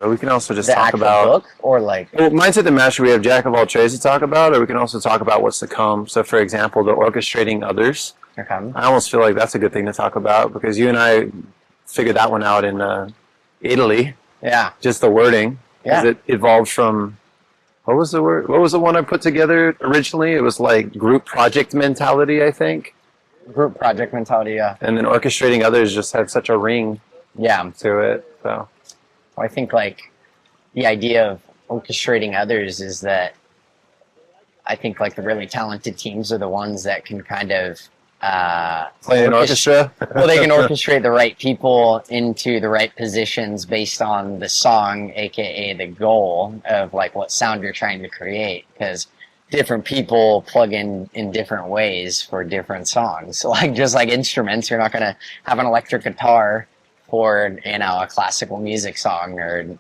But we can also just The talk actual about book, or like, well, Mindset the Master. We have Jack of all trades to talk about, or we can also talk about what's to come. So, for example, the orchestrating others. okay. I almost feel like that's a good thing to talk about because you and I figured that one out in Italy. Yeah. Just the wording, because Yeah. it evolved from what was the word? What was the one I put together originally? It was like group project mentality, I think. Group project mentality, yeah. And then orchestrating others just had such a ring Yeah. to it. So I think like the idea of orchestrating others is that I think like the really talented teams are the ones that can kind of play an orchestra. well, they can orchestrate the right people into the right positions based on the song, aka the goal of like what sound you're trying to create, because different people plug in different ways for different songs. Like just like instruments, you're not gonna have an electric guitar for a classical music song, or and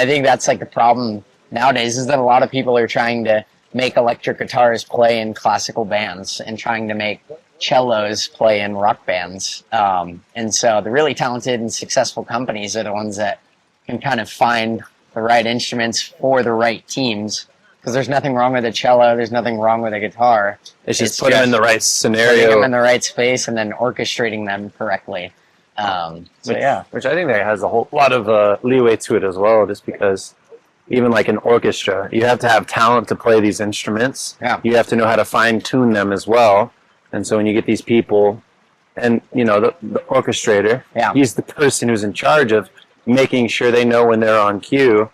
I think that's like the problem nowadays, is that a lot of people are trying to make electric guitars play in classical bands and trying to make cellos play in rock bands. And so the really talented and successful companies are the ones that can kind of find the right instruments for the right teams, because there's nothing wrong with a cello, there's nothing wrong with a guitar. It's just put them in the right scenario. Putting them in the right space and then orchestrating them correctly. Which I think that has a whole lot of leeway to it as well, just because even like an orchestra, you have to have talent to play these instruments. Yeah. You have to know how to fine tune them as well. And so when you get these people, and the orchestrator, he's the person who's in charge of making sure they know when they're on cue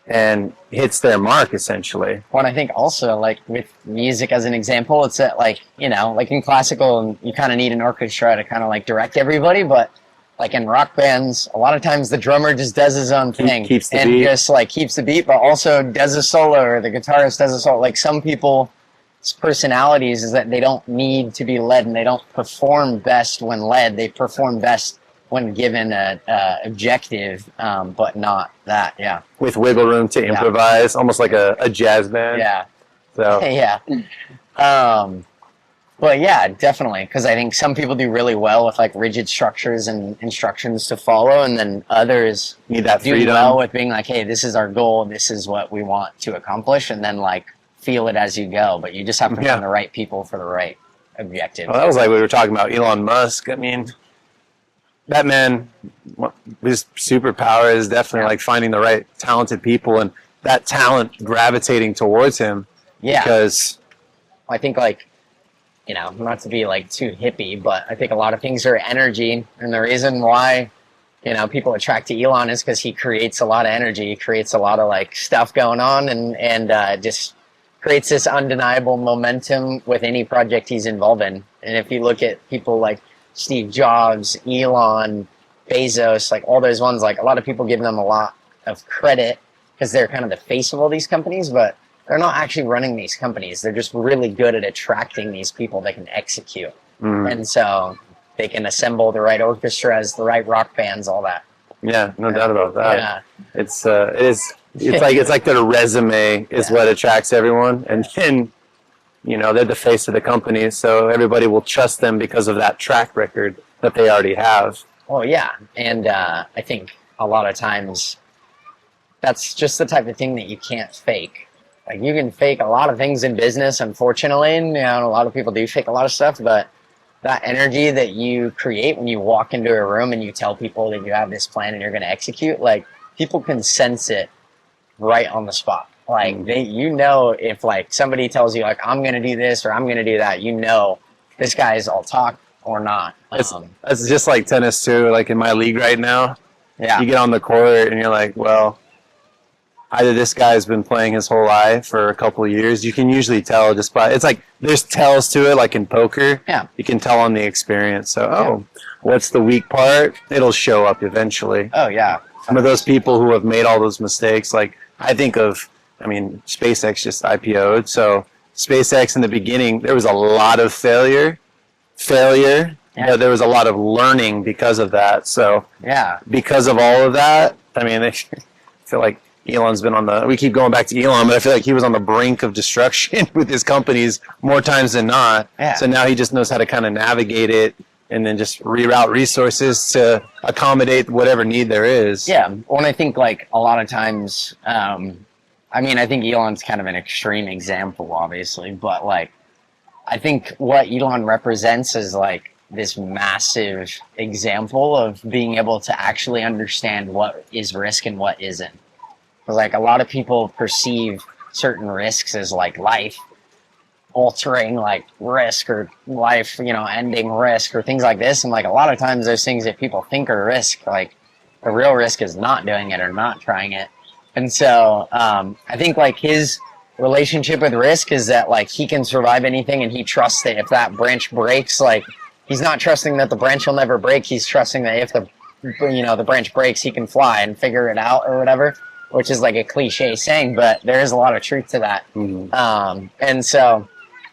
and hits their mark, essentially. Well, I think also, like with music as an example, it's that like in classical, you kind of need an orchestra to kind of like direct everybody, but like in rock bands, a lot of times the drummer just does his own thing Keeps the and beat. just like keeps the beat, but also does a solo, or the guitarist does a solo. Like some people's personalities is that they don't need to be led, and they don't perform best when led. They perform best when given a objective, but not that. Yeah. With wiggle room to improvise, almost like a jazz band. Yeah. So Yeah. But yeah, definitely, because I think some people do really well with like rigid structures and instructions to follow, and then others need that do freedom. well with being like, hey, this is our goal, this is what we want to accomplish, and then like feel it as you go. But you just have to find the right people for the right objective. Well, that was like we were talking about Elon Musk. I mean, that man, his superpower is definitely like finding the right talented people, and that talent gravitating towards him. Yeah. Because I think like, not to be like too hippie, but I think a lot of things are energy, and the reason why people attract to Elon is because he creates a lot of energy. He creates a lot of like stuff going on, and just creates this undeniable momentum with any project he's involved in. And if you look at people like Steve Jobs, Elon, Bezos, like all those ones, like a lot of people give them a lot of credit because they're kind of the face of all these companies, but they're not actually running these companies. They're just really good at attracting these people that can execute. And so they can assemble the right orchestras, the right rock bands, all that. Yeah, no doubt about that. Yeah. It's like their resume is what attracts everyone, and then they're the face of the company, so everybody will trust them because of that track record that they already have. Well, yeah, and I think a lot of times that's just the type of thing that you can't fake. Like you can fake a lot of things in business, unfortunately, and a lot of people do fake a lot of stuff, but that energy that you create when you walk into a room and you tell people that you have this plan and you're going to execute, like people can sense it right on the spot. Like if like somebody tells you like, I'm going to do this or I'm going to do that, this guy is all talk or not. It's just like tennis too. Like in my league right now, you get on the court and you're like, well, either this guy's been playing his whole life for a couple of years. You can usually tell just by, it's like there's tells to it, like in poker. Yeah. You can tell on the experience. So, what's the weak part? It'll show up eventually. Oh, yeah. Some of those people who have made all those mistakes, like I think of, SpaceX just IPO'd. So SpaceX in the beginning, there was a lot of failure, but there was a lot of learning because of that. So because of all of that, I feel like Elon's been we keep going back to Elon, but I feel like he was on the brink of destruction with his companies more times than not. Yeah. So now he just knows how to kind of navigate it and then just reroute resources to accommodate whatever need there is. Yeah. Well, and I think like a lot of times, I mean, I think Elon's kind of an extreme example, obviously, but like, I think what Elon represents is like this massive example of being able to actually understand what is risk and what isn't. Because like a lot of people perceive certain risks as like life altering like risk or life, you know, ending risk or things like this. And like a lot of times those things that people think are risk, like the real risk is not doing it or not trying it. And so I think like his relationship with risk is that like he can survive anything, and he trusts that if that branch breaks, like he's not trusting that the branch will never break. He's trusting that if the branch breaks, he can fly and figure it out or whatever, which is like a cliche saying, but there is a lot of truth to that. And so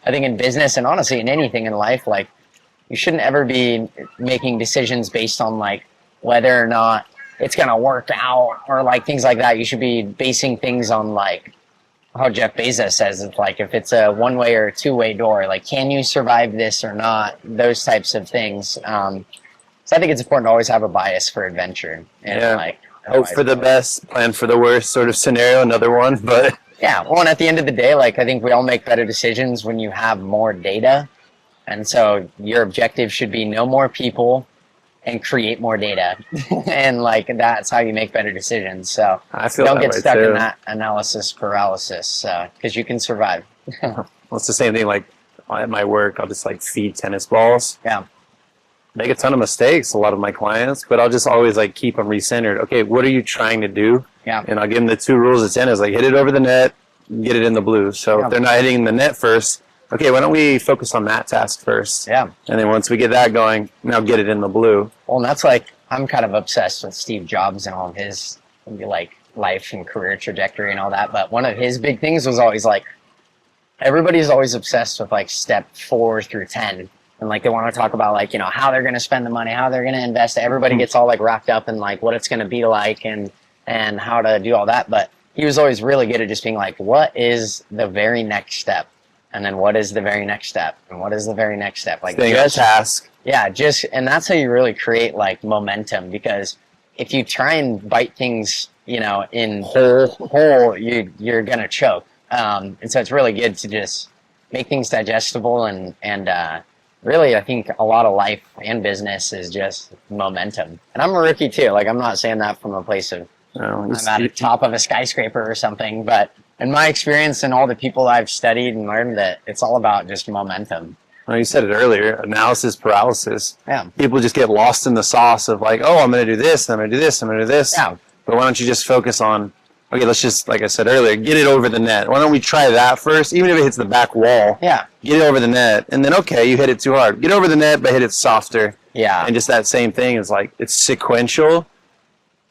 I think in business and honestly in anything in life, like you shouldn't ever be making decisions based on like whether or not it's going to work out or like things like that. You should be basing things on like how Jeff Bezos says, it's like if it's a one-way or a two-way door, like can you survive this or not? Those types of things. So I think it's important to always have a bias for adventure and like hope for the best, plan for the worst sort of scenario. Another one, but yeah. Well, and at the end of the day, like I think we all make better decisions when you have more data, and so your objective should be know more people and create more data, and like that's how you make better decisions. So I feel don't that get way stuck too. in that analysis paralysis because you can survive. Well, it's the same thing. Like at my work, I'll just like feed tennis balls. Yeah. Make a ton of mistakes, a lot of my clients, but I'll just always like keep them recentered. Okay, what are you trying to do? Yeah. And I'll give them the 2 rules of tennis, like hit it over the net, get it in the blue. So if they're not hitting the net first, okay, why don't we focus on that task first? Yeah. And then once we get that going, now get it in the blue. Well, and that's like I'm kind of obsessed with Steve Jobs and all of his like life and career trajectory and all that. But one of his big things was always like everybody's always obsessed with like step 4 through 10. And like they want to talk about like, you know, how they're going to spend the money, how they're going to invest. Everybody gets all like wrapped up in like what it's going to be like and how to do all that. But he was always really good at just being like, what is the very next step? And then what is the very next step? And what is the very next step? Like just task. Yeah, and that's how you really create like momentum, because if you try and bite things, you know, in whole, you're going to choke. And so it's really good to just make things digestible and really, I think a lot of life and business is just momentum. And I'm a rookie too. Like, I'm not saying that from a place of I'm at the top of a skyscraper or something. But in my experience and all the people I've studied and learned, that it's all about just momentum. Well, you said it earlier, analysis paralysis. Yeah. People just get lost in the sauce of like, oh, I'm going to do this, I'm going to do this, I'm going to do this. Yeah. But why don't you just focus on, okay, let's just, like I said earlier, get it over the net. Why don't we try that first, even if it hits the back wall? Yeah. Get it over the net. And then, okay, you hit it too hard. Get over the net, but hit it softer. Yeah. And just that same thing is like, it's sequential.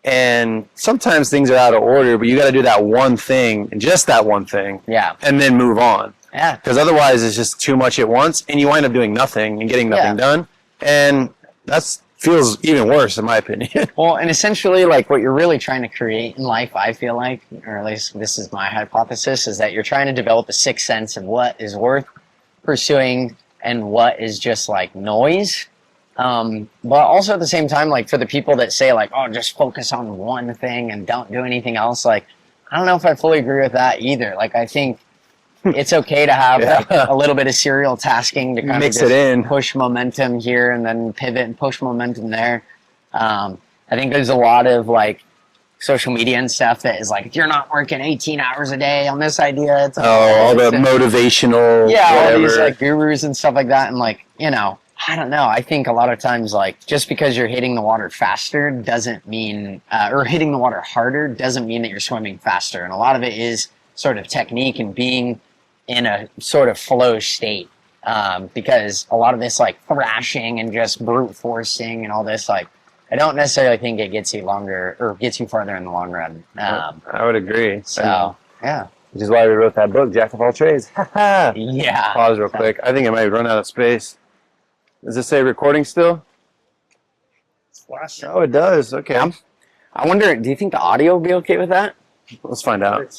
And sometimes things are out of order, but you got to do that one thing, and just that one thing. Yeah. And then move on. Yeah. Because otherwise it's just too much at once, and you wind up doing nothing and getting nothing done. And that's feels even worse, in my opinion. Well, and essentially, like, what you're really trying to create in life, I feel like, or at least this is my hypothesis, is that you're trying to develop a sixth sense of what is worth pursuing and what is just, like, noise. But also at the same time, like, for the people that say, like, oh, just focus on one thing and don't do anything else, like, I don't know if I fully agree with that either. Like, I think it's okay to have like, a little bit of serial tasking to kind Mix of just it in. push momentum here and then pivot and push momentum there. I think there's a lot of like social media and stuff that is like, if you're not working 18 hours a day on this idea, it's all the motivational, all these like gurus and stuff like that. And like, you know, I don't know. I think a lot of times, like, just because you're hitting the water faster doesn't mean, or hitting the water harder doesn't mean that you're swimming faster. And a lot of it is sort of technique and being in a sort of flow state, because a lot of this like thrashing and just brute forcing and all this, like, I don't necessarily think it gets you longer or gets you farther in the long run. I would agree. So yeah, which is why we wrote that book, Jack of All Trades. yeah. Pause real quick. I think it might run out of space. Does it say recording still? Oh, it does. Okay. I wonder, do you think the audio will be okay with that? Let's find out.